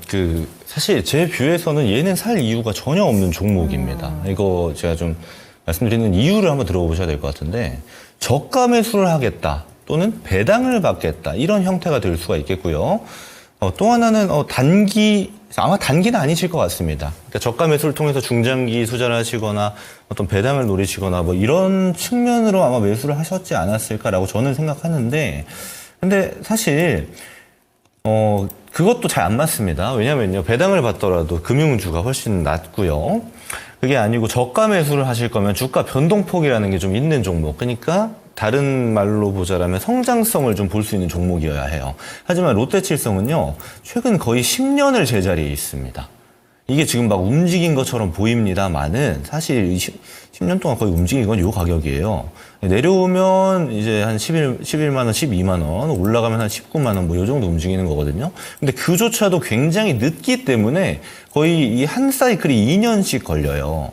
사실 제 뷰에서는 얘는 살 이유가 전혀 없는 종목입니다. 이거 제가 좀 말씀드리는 이유를 한번 들어보셔야 될 것 같은데, 저가 매수를 하겠다, 또는 배당을 받겠다, 이런 형태가 될 수가 있겠고요. 또 하나는, 아마 단기는 아니실 것 같습니다. 그러니까 저가 매수를 통해서 중장기 투자를 하시거나 어떤 배당을 노리시거나 이런 측면으로 아마 매수를 하셨지 않았을까라고 저는 생각하는데, 근데 사실, 그것도 잘 안 맞습니다. 왜냐면요, 배당을 받더라도 금융주가 훨씬 낮고요. 그게 아니고 저가 매수를 하실 거면 주가 변동폭이라는 게 좀 있는 종목. 그러니까 다른 말로 보자라면 성장성을 좀 볼 수 있는 종목이어야 해요. 하지만 롯데칠성은요, 최근 거의 10년을 제자리에 있습니다. 이게 지금 막 움직인 것처럼 보입니다만은 사실 10년 동안 거의 움직인 건 요 가격이에요. 내려오면 이제 한 11만 원, 12만 원, 올라가면 한 19만 원, 뭐 요 정도 움직이는 거거든요. 근데 그조차도 굉장히 늦기 때문에 거의 이 한 사이클이 2년씩 걸려요.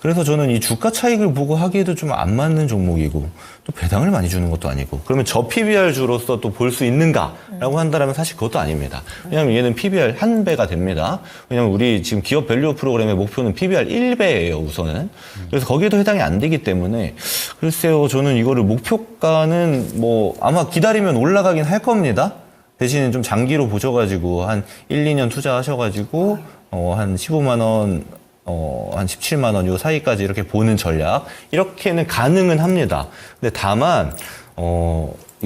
그래서 저는 이 주가 차익을 보고 하기에도 좀 안 맞는 종목이고 또 배당을 많이 주는 것도 아니고 그러면 저 PBR주로서 또 볼 수 있는가라고 한다면 사실 그것도 아닙니다. 왜냐하면 얘는 PBR 1배가 됩니다. 왜냐하면 우리 지금 기업 밸류 프로그램의 목표는 PBR 1배예요, 우선은. 그래서 거기에도 해당이 안 되기 때문에 글쎄요, 저는 이거를 목표가는 뭐 아마 기다리면 올라가긴 할 겁니다. 대신에 좀 장기로 보셔가지고 한 1, 2년 투자하셔가지고 한 15만 원, 한 17만 원 요 사이까지 이렇게 보는 전략 이렇게는 가능은 합니다. 근데 다만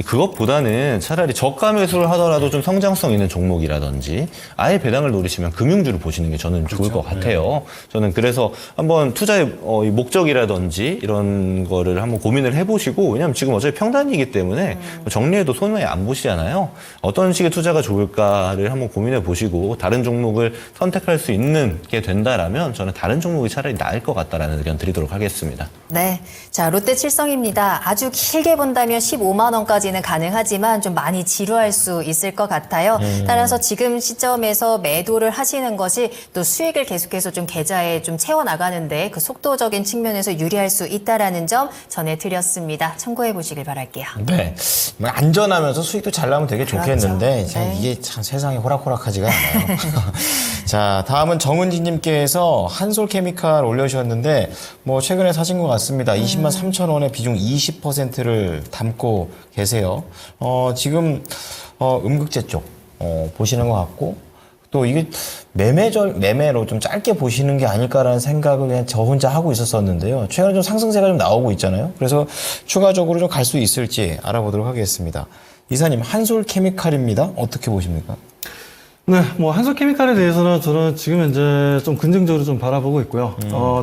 그것보다는 차라리 저가 매수를 하더라도 좀 성장성 있는 종목이라든지 아예 배당을 노리시면 금융주를 보시는 게 저는 좋을 것 같아요. 저는 그래서 한번 투자의 목적이라든지 이런 거를 한번 고민을 해보시고, 왜냐하면 지금 어차피 평단이기 때문에 정리해도 손해 안 보시잖아요. 어떤 식의 투자가 좋을까를 한번 고민해 보시고 다른 종목을 선택할 수 있는 게 된다라면 저는 다른 종목이 차라리 나을 것 같다라는 의견 드리도록 하겠습니다. 네. 자, 롯데칠성입니다. 아주 길게 본다면 15만 원까지는 가능하지만 좀 많이 지루할 수 있을 것 같아요. 따라서 지금 시점에서 매도를 하시는 것이 또 수익을 계속해서 좀 계좌에 좀 채워나가는데 그 속도적인 측면에서 유리할 수 있다라는 점 전해드렸습니다. 참고해 보시길 바랄게요. 네. 뭐 안전하면서 수익도 잘 나면 되게 좋겠는데 그렇죠. 참 네. 이게 참 세상에 호락호락하지가 않아요. 자, 다음은 정은지님께서 한솔케미칼 올려주셨는데 뭐 최근에 사신 것 같습니다. 20만 3천 원에 비중 20%를 담고 계세요. 지금 음극재 쪽 보시는 것 같고 또 이게 매매로 좀 짧게 보시는 게 아닐까라는 생각을 그냥 저 혼자 하고 있었었는데요. 최근에 좀 상승세가 좀 나오고 있잖아요. 그래서 추가적으로 좀 갈 수 있을지 알아보도록 하겠습니다. 이사님, 한솔케미칼입니다. 어떻게 보십니까? 네, 뭐 한솔케미칼에 대해서는 저는 지금 현재 좀 긍정적으로 좀 바라보고 있고요.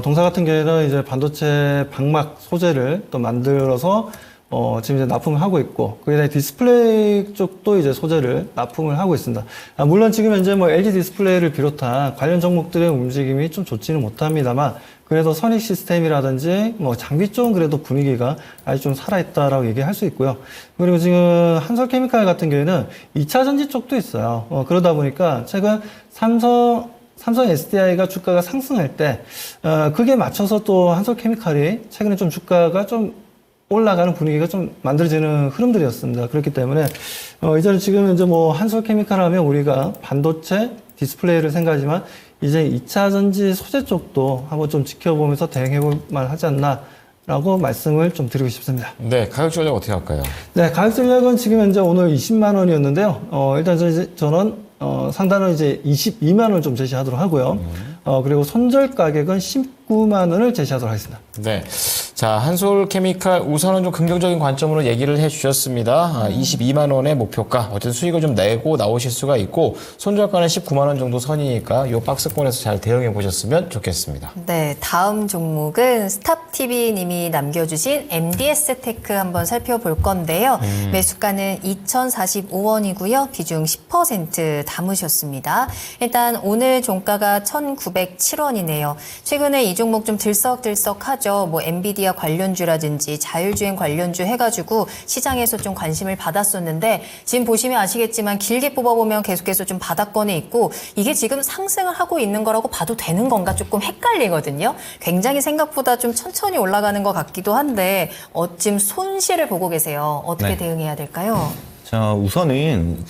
동사 같은 경우에는 이제 반도체 방막 소재를 또 만들어서 지금 이제 납품을 하고 있고, 거기다 디스플레이 쪽도 이제 소재를 납품을 하고 있습니다. 물론 지금 현재 뭐 LG 디스플레이를 비롯한 관련 종목들의 움직임이 좀 좋지는 못합니다만, 그래도 선익 시스템이라든지 뭐 장비 쪽은 그래도 분위기가 아주 좀 살아있다라고 얘기할 수 있고요. 그리고 지금 한솔케미칼 같은 경우에는 2차 전지 쪽도 있어요. 그러다 보니까 최근 삼성 SDI가 주가가 상승할 때, 그게 맞춰서 또 한솔케미칼이 최근에 좀 주가가 좀 올라가는 분위기가 좀 만들어지는 흐름들이었습니다. 그렇기 때문에, 이제는 지금 이제 뭐 한솔케미칼 하면 우리가 반도체, 디스플레이를 생각하지만 이제 2차 전지 소재 쪽도 한번 좀 지켜보면서 대응해볼 만하지 않나라고 말씀을 좀 드리고 싶습니다. 네, 가격 전략 어떻게 할까요? 네, 가격 전략은 지금 현재 오늘 20만 원이었는데요. 일단 저는 상단은 이제 22만 원 좀 제시하도록 하고요. 그리고 손절 가격은 19만 원을 제시하도록 하겠습니다. 네. 자, 한솔케미칼 우선은 좀 긍정적인 관점으로 얘기를 해주셨습니다. 22만 원의 목표가 어쨌든 수익을 좀 내고 나오실 수가 있고 손절가는 19만 원 정도 선이니까 이 박스권에서 잘 대응해 보셨으면 좋겠습니다. 네, 다음 종목은 스탑TV님이 남겨주신 MDS테크 한번 살펴볼 건데요. 매수가는 2,045원이고요. 비중 10% 담으셨습니다. 일단 오늘 종가가 1,907원이네요. 최근에 이 종목 좀 들썩들썩하죠. 뭐 엔비디아 관련주라든지 자율주행 관련주 해가지고 시장에서 좀 관심을 받았었는데 지금 보시면 아시겠지만 길게 뽑아보면 계속해서 좀 바닥권에 있고 이게 지금 상승을 하고 있는 거라고 봐도 되는 건가 조금 헷갈리거든요. 굉장히 생각보다 좀 천천히 올라가는 것 같기도 한데 지금 손실을 보고 계세요. 어떻게 네. 대응해야 될까요? 자, 우선은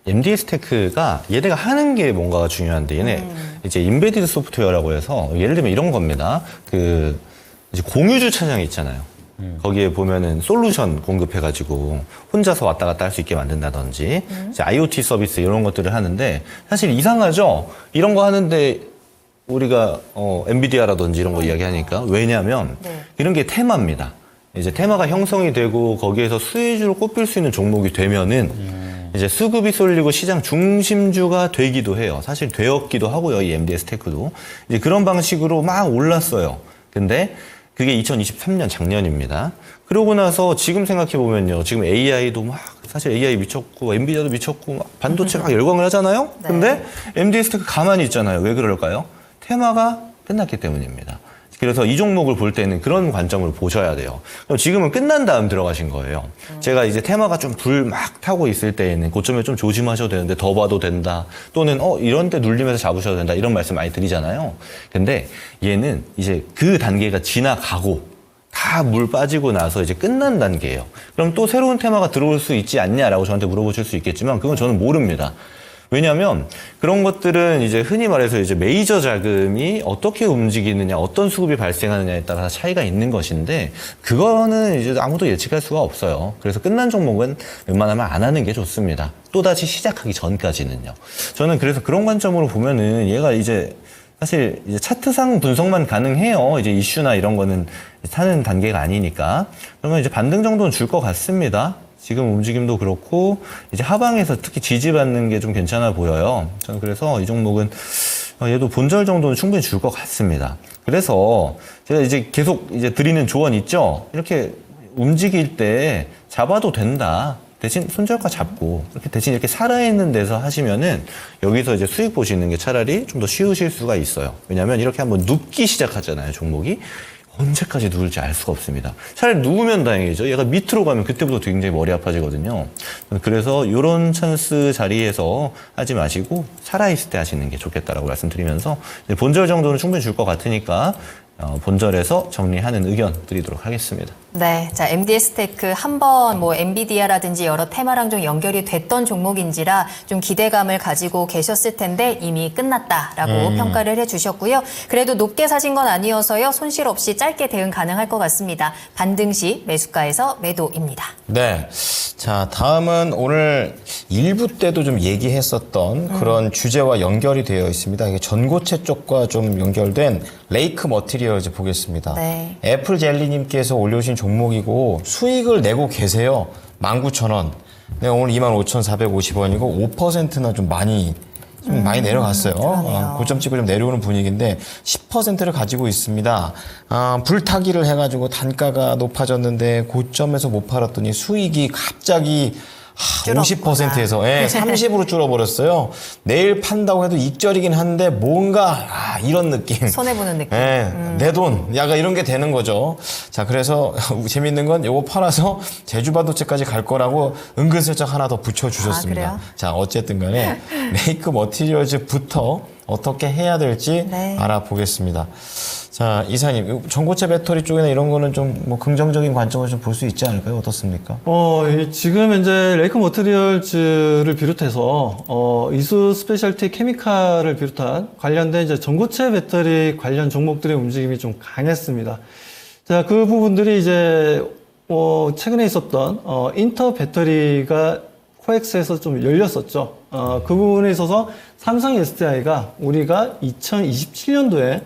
MDS테크가 얘네가 하는 게 뭔가가 중요한데 얘네 이제 인베디드 소프트웨어라고 해서 예를 들면 이런 겁니다. 이제 공유 주차장 있잖아요. 거기에 보면은 솔루션 공급해가지고 혼자서 왔다 갔다 할 수 있게 만든다든지 이제 IoT 서비스 이런 것들을 하는데 사실 이상하죠? 이런 거 하는데 우리가 엔비디아라든지 이런 거 이야기하니까 왜냐면 네. 이런 게 테마입니다. 이제 테마가 형성이 되고 거기에서 수혜주로 꼽힐 수 있는 종목이 되면은 이제 수급이 쏠리고 시장 중심주가 되기도 해요. 사실 되었기도 하고요. 이 MDS테크도. 이제 그런 방식으로 막 올랐어요. 근데 그게 2023년 작년입니다. 그러고 나서 지금 생각해보면요. 지금 AI도 막, 사실 AI 미쳤고, 엔비디아도 미쳤고, 막 반도체 막 열광을 하잖아요? 네. 근데 MDS테크 가만히 있잖아요. 왜 그럴까요? 테마가 끝났기 때문입니다. 그래서 이 종목을 볼 때는 그런 관점으로 보셔야 돼요. 그럼 지금은 끝난 다음 들어가신 거예요. 제가 이제 테마가 좀 불 막 타고 있을 때에는 고점에 좀 조심하셔도 되는데 더 봐도 된다. 또는 이런 때 눌리면서 잡으셔도 된다. 이런 말씀 많이 드리잖아요. 근데 얘는 이제 그 단계가 지나가고 다 물 빠지고 나서 이제 끝난 단계예요. 그럼 또 새로운 테마가 들어올 수 있지 않냐라고 저한테 물어보실 수 있겠지만 그건 저는 모릅니다. 왜냐하면 그런 것들은 이제 흔히 말해서 이제 메이저 자금이 어떻게 움직이느냐, 어떤 수급이 발생하느냐에 따라서 차이가 있는 것인데 그거는 이제 아무도 예측할 수가 없어요. 그래서 끝난 종목은 웬만하면 안 하는 게 좋습니다. 또다시 시작하기 전까지는요. 저는 그래서 그런 관점으로 보면은 얘가 이제 사실 이제 차트상 분석만 가능해요. 이제 이슈나 이런 거는 타는 단계가 아니니까. 그러면 이제 반등 정도는 줄 것 같습니다. 지금 움직임도 그렇고 이제 하방에서 특히 지지받는 게 좀 괜찮아 보여요. 저는 그래서 이 종목은 얘도 본절 정도는 충분히 줄 것 같습니다. 그래서 제가 이제 계속 이제 드리는 조언 있죠. 이렇게 움직일 때 잡아도 된다. 대신 손절가 잡고 이렇게 대신 이렇게 살아있는 데서 하시면은 여기서 이제 수익 보시는 게 차라리 좀 더 쉬우실 수가 있어요. 왜냐하면 이렇게 한번 눕기 시작하잖아요, 종목이. 언제까지 누울지 알 수가 없습니다. 차라리 누우면 다행이죠. 얘가 밑으로 가면 그때부터 굉장히 머리 아파지거든요. 그래서 이런 찬스 자리에서 하지 마시고 살아있을 때 하시는 게 좋겠다라고 말씀드리면서 본절 정도는 충분히 줄 것 같으니까 본절에서 정리하는 의견 드리도록 하겠습니다. 네, 자 MDS테크 한번 뭐 엔비디아라든지 여러 테마랑 좀 연결이 됐던 종목인지라 좀 기대감을 가지고 계셨을 텐데 이미 끝났다라고 평가를 해주셨고요. 그래도 높게 사신 건 아니어서요. 손실 없이 짧게 대응 가능할 것 같습니다. 반등 시 매수가에서 매도입니다. 네. 자, 다음은 오늘 일부 때도 좀 얘기했었던 그런 주제와 연결이 되어 있습니다. 이게 전고체 쪽과 좀 연결된 레이크 머티리얼즈 보겠습니다. 네. 애플 젤리님께서 올려주신 종목이고 수익을 내고 계세요. 19,000원. 네, 오늘 25,450원이고 5%나 좀 많이 내려갔어요. 그러네요. 고점 찍고 좀 내려오는 분위기인데 10%를 가지고 있습니다. 불타기를 해가지고 단가가 높아졌는데 고점에서 못 팔았더니 수익이 갑자기 50%에서 30으로 줄어버렸어요. 내일 판다고 해도 익절이긴 한데 뭔가 이런 느낌. 손해보는 느낌. 내 돈. 약간 이런 게 되는 거죠. 자, 그래서 재밌는 건 요거 팔아서 제주반도체까지 갈 거라고 은근슬쩍 하나 더 붙여주셨습니다. 그래요? 자, 어쨌든 간에 레이크 머티리얼즈부터 어떻게 해야 될지 네. 알아보겠습니다. 자, 이사님, 전고체 배터리 쪽이나 이런 거는 좀 뭐 긍정적인 관점을 좀 볼 수 있지 않을까요? 어떻습니까? 지금 현재 레이크 머티리얼즈를 비롯해서 이수 스페셜티 케미칼을 비롯한 관련된 이제 전고체 배터리 관련 종목들의 움직임이 좀 강했습니다. 자, 그 부분들이 이제 최근에 있었던 인터 배터리가 코엑스에서 좀 열렸었죠. 그 부분에 있어서 삼성 SDI가 우리가 2027년도에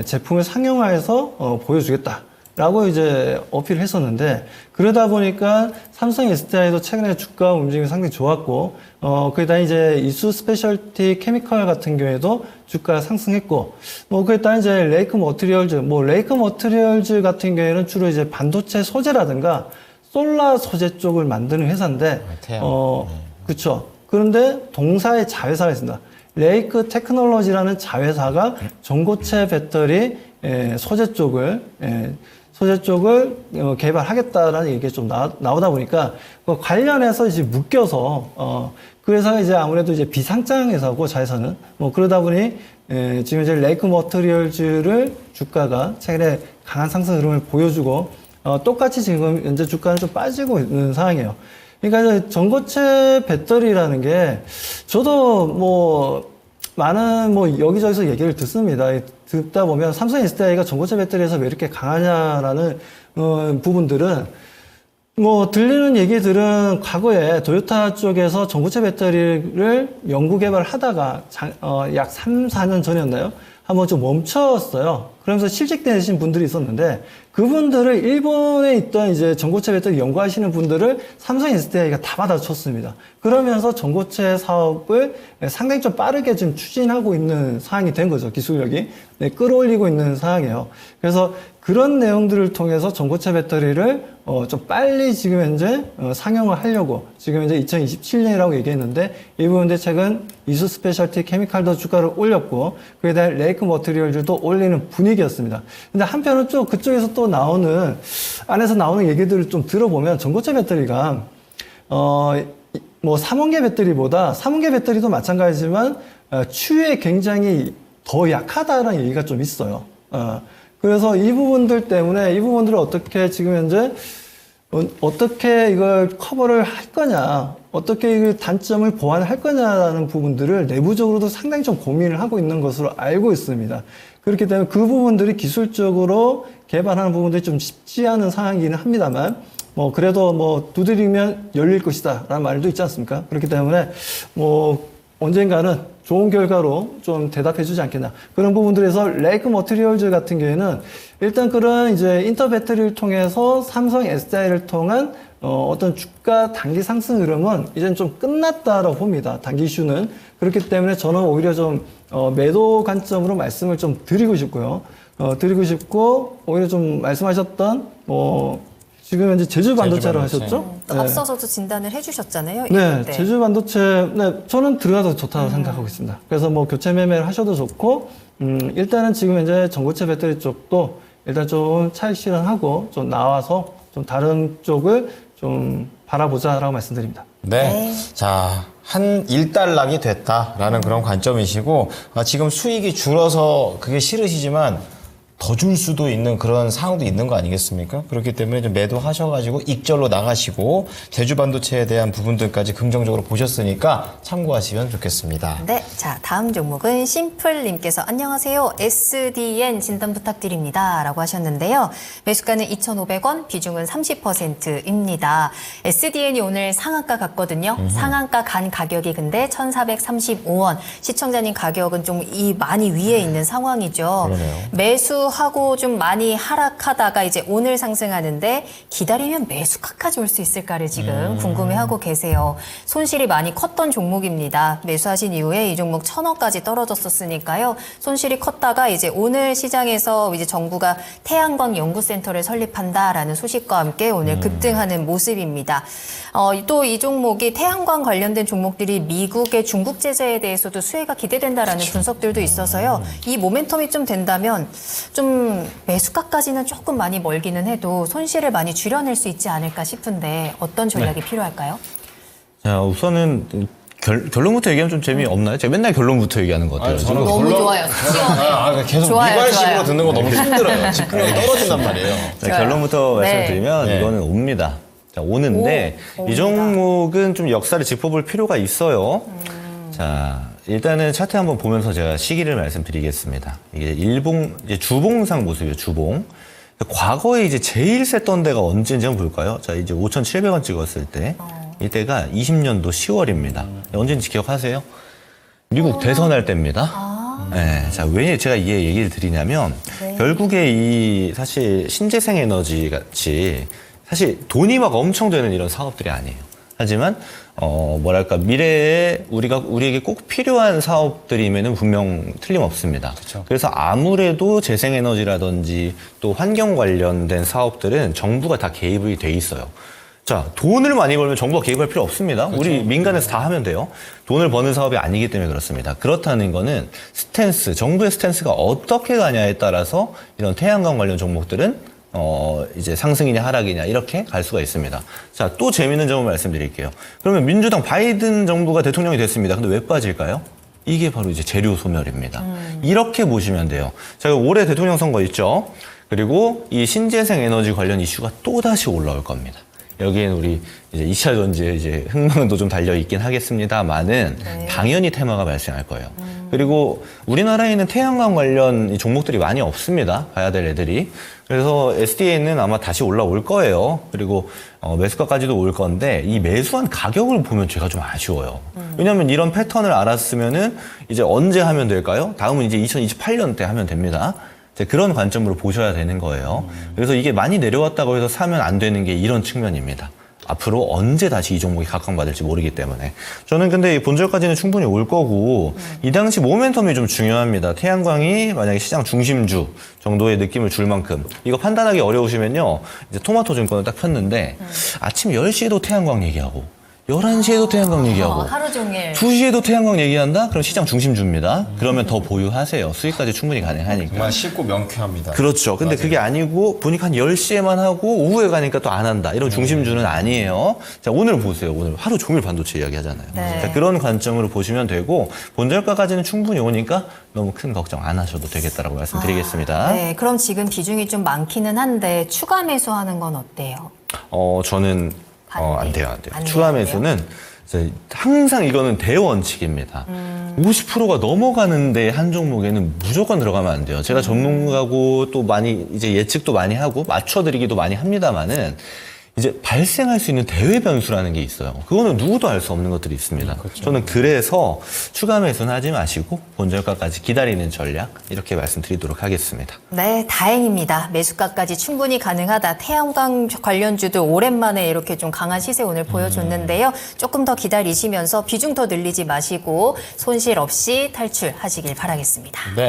제품을 상용화해서 보여주겠다라고 이제 어필을 했었는데 그러다 보니까 삼성 SDI도 최근에 주가 움직임이 상당히 좋았고 그에다 이제 이수 스페셜티 케미컬 같은 경우에도 주가가 상승했고 그에다 이제 레이크 머티리얼즈 같은 경우에는 주로 이제 반도체 소재라든가 솔라 소재 쪽을 만드는 회사인데 그렇죠. 그런데 동사의 자회사가 있습니다. 레이크 테크놀로지라는 자회사가 전고체 배터리 소재 쪽을 개발하겠다라는 얘기가 좀 나오다 보니까 그 관련해서 이제 묶여서 그 회사가 이제 아무래도 이제 비상장 회사고 자회사는 그러다 보니 지금 이제 레이크 머티리얼즈를 주가가 최근에 강한 상승 흐름을 보여주고 똑같이 지금 현재 주가는 좀 빠지고 있는 상황이에요. 그러니까 전고체 배터리라는 게 저도 많은 여기저기서 얘기를 듣습니다. 듣다 보면 삼성 SDI가 전고체 배터리에서 왜 이렇게 강하냐라는 부분들은 들리는 얘기들은 과거에 도요타 쪽에서 전고체 배터리를 연구 개발하다가 약 3, 4년 전이었나요? 한번 좀 멈췄어요. 그러면서 실직되신 분들이 있었는데 그분들을 일본에 있던 이제 전고체 배터리 연구하시는 분들을 삼성 SDI가 다 받아쳤습니다. 그러면서 전고체 사업을 상당히 좀 빠르게 지금 추진하고 있는 상황이 된 거죠. 기술력이. 네, 끌어올리고 있는 상황이에요. 그래서 그런 내용들을 통해서 전고체 배터리를 좀 빨리 지금 현재 상용을 하려고 지금 현재 2027년이라고 얘기했는데 이 부분들 최근 이수 스페셜티 케미칼도 주가를 올렸고 그에 대한 레이크 머티리얼즈도 올리는 분위기였습니다. 근데 한편은 좀 그쪽에서 또 나오는 안에서 나오는 얘기들을 좀 들어보면 전고체 배터리가 뭐 3원계 배터리보다 3원계 배터리도 마찬가지지만 추위에 굉장히 더 약하다는 얘기가 좀 있어요. 그래서 이 부분들 때문에 이 부분들을 어떻게 지금 현재 어떻게 이걸 커버를 할 거냐, 어떻게 이 단점을 보완할 거냐라는 부분들을 내부적으로도 상당히 좀 고민을 하고 있는 것으로 알고 있습니다. 그렇기 때문에 그 부분들이 기술적으로 개발하는 부분들이 좀 쉽지 않은 상황이기는 합니다만, 뭐 그래도 뭐 두드리면 열릴 것이다라는 말도 있지 않습니까? 그렇기 때문에 뭐 언젠가는 좋은 결과로 좀 대답해주지 않겠나. 그런 부분들에서 레이크 머티리얼즈 같은 경우에는 일단 그런 이제 인터 배터리를 통해서 삼성 SDI를 통한 어떤 주가 단기 상승 흐름은 이제는 좀 끝났다라고 봅니다. 단기 이슈는. 그렇기 때문에 저는 오히려 좀 매도 관점으로 말씀을 좀 드리고 싶고요. 드리고 싶고 오히려 좀 말씀하셨던 지금 현재 제주 반도체로 하셨죠? 또 앞서서도 진단을 해주셨잖아요. 네, 이때. 제주 반도체, 네, 저는 들어가도 좋다고 생각하고 있습니다. 그래서 뭐 교체 매매를 하셔도 좋고, 일단은 지금 현재 전고체 배터리 쪽도 일단 좀 차익 실현하고 좀 나와서 좀 다른 쪽을 좀 바라보자라고 말씀드립니다. 네. 자, 한 일단락이 됐다라는 그런 관점이시고, 지금 수익이 줄어서 그게 싫으시지만, 더 줄 수도 있는 그런 상황도 있는 거 아니겠습니까? 그렇기 때문에 좀 매도하셔가지고 익절로 나가시고 제주 반도체에 대한 부분들까지 긍정적으로 보셨으니까 참고하시면 좋겠습니다. 네, 자 다음 종목은 심플님께서 안녕하세요. SDN 진단 부탁드립니다. 라고 하셨는데요. 매수가는 2,500원, 비중은 30%입니다. SDN이 오늘 상한가 갔거든요. 상한가 간 가격이 근데 1,435원. 시청자님 가격은 좀 많이 위에 있는 상황이죠. 그러네요. 매수하고 좀 많이 하락하다가 이제 오늘 상승하는데 기다리면 매수가까지 올 수 있을까를 지금 궁금해하고 계세요. 손실이 많이 컸던 종목입니다. 매수하신 이후에 이 종목 1,000원까지 떨어졌었으니까요. 손실이 컸다가 이제 오늘 시장에서 이제 정부가 태양광 연구센터를 설립한다라는 소식과 함께 오늘 급등하는 모습입니다. 또 이 종목이 태양광 관련된 종목들이 미국의 중국 제재에 대해서도 수혜가 기대된다라는 분석들도 있어서요. 이 모멘텀이 좀 된다면 좀 매수가까지는 조금 많이 멀기는 해도 손실을 많이 줄여낼 수 있지 않을까 싶은데 어떤 전략이 필요할까요? 자, 우선은 결론부터 얘기하면 좀 재미없나요? 제가 맨날 결론부터 얘기하는 것 같아요. 지금. 너무 좋아요. 시원해요. 계속 좋아요, 미발식으로 좋아요. 듣는 거 너무 힘들어요. 집중력이 떨어진단 말이에요. 자, 좋아요. 결론부터 네. 말씀드리면 네. 이거는 옵니다. 자, 오는데 오, 이 종목은 좀 역사를 짚어볼 필요가 있어요. 자, 일단은 차트 한번 보면서 제가 시기를 말씀드리겠습니다. 이게 이제 주봉상 모습이에요, 주봉. 과거에 이제 제일 셌던 데가 언제인지 한번 볼까요? 자, 이제 5,700원 찍었을 때. 이때가 20년도 10월입니다. 언제인지 기억하세요? 미국 대선할 때입니다. 네, 자, 왜 제가 이 얘기를 드리냐면, 결국에 사실 신재생 에너지 같이 사실 돈이 막 엄청 되는 이런 사업들이 아니에요. 하지만 뭐랄까 미래에 우리에게 꼭 필요한 사업들이면은 분명 틀림없습니다. 그쵸. 그래서 아무래도 재생에너지라든지 또 환경 관련된 사업들은 정부가 다 개입이 돼 있어요. 자, 돈을 많이 벌면 정부가 개입할 필요 없습니다. 그렇죠. 우리 민간에서 다 하면 돼요. 돈을 버는 사업이 아니기 때문에 그렇습니다. 그렇다는 거는 정부의 스탠스가 어떻게 가냐에 따라서 이런 태양광 관련 종목들은 이제 상승이냐 하락이냐 이렇게 갈 수가 있습니다. 자, 또 재미있는 점을 말씀드릴게요. 그러면 민주당 바이든 정부가 대통령이 됐습니다. 근데 왜 빠질까요? 이게 바로 이제 재료 소멸입니다. 이렇게 보시면 돼요. 자, 올해 대통령 선거 있죠? 그리고 이 신재생 에너지 관련 이슈가 또다시 올라올 겁니다. 여기엔 우리 이제 2차 전지에 이제 흥망도 좀 달려 있긴 하겠습니다만은 당연히 테마가 발생할 거예요. 그리고 우리나라에는 태양광 관련 종목들이 많이 없습니다. 봐야 될 애들이. 그래서 SDA는 아마 다시 올라올 거예요. 그리고 매수가까지도 올 건데 이 매수한 가격을 보면 제가 좀 아쉬워요. 왜냐하면 이런 패턴을 알았으면은 이제 언제 하면 될까요? 다음은 이제 2028년 때 하면 됩니다. 이제 그런 관점으로 보셔야 되는 거예요. 그래서 이게 많이 내려왔다고 해서 사면 안 되는 게 이런 측면입니다. 앞으로 언제 다시 이 종목이 각광받을지 모르기 때문에. 저는 근데 이 본절까지는 충분히 올 거고, 이 당시 모멘텀이 좀 중요합니다. 태양광이 만약에 시장 중심주 정도의 느낌을 줄 만큼. 이거 판단하기 어려우시면요, 이제 토마토 증권을 딱 폈는데, 아침 10시에도 태양광 얘기하고, 11시에도 태양광 얘기하고, 하루 종일. 2시에도 태양광 얘기한다? 그럼 시장 중심주입니다. 그러면 더 보유하세요. 수익까지 충분히 가능하니까. 정말 쉽고 명쾌합니다. 그렇죠. 근데 그게 아니고 보니까 한 10시에만 하고 오후에 가니까 또 안 한다. 이런 중심주는 아니에요. 자, 오늘 보세요. 오늘 하루 종일 반도체 이야기 하잖아요. 네. 자, 그런 관점으로 보시면 되고 본절가까지는 충분히 오니까 너무 큰 걱정 안 하셔도 되겠다라고 말씀드리겠습니다. 네, 그럼 지금 비중이 좀 많기는 한데 추가 매수하는 건 어때요? 저는 안 돼요. 안 추가 돼요? 매수는 이제 항상 이거는 대원칙입니다. 50%가 넘어가는데 한 종목에는 무조건 들어가면 안 돼요. 제가 전문가고 또 많이 이제 예측도 많이 하고 맞춰드리기도 많이 합니다만은 이제 발생할 수 있는 대외 변수라는 게 있어요. 그거는 누구도 알 수 없는 것들이 있습니다. 저는 그래서 추가 매수는 하지 마시고 본절가까지 기다리는 전략 이렇게 말씀드리도록 하겠습니다. 네, 다행입니다. 매수가까지 충분히 가능하다. 태양광 관련주들 오랜만에 이렇게 좀 강한 시세 오늘 보여줬는데요. 조금 더 기다리시면서 비중 더 늘리지 마시고 손실 없이 탈출하시길 바라겠습니다. 네.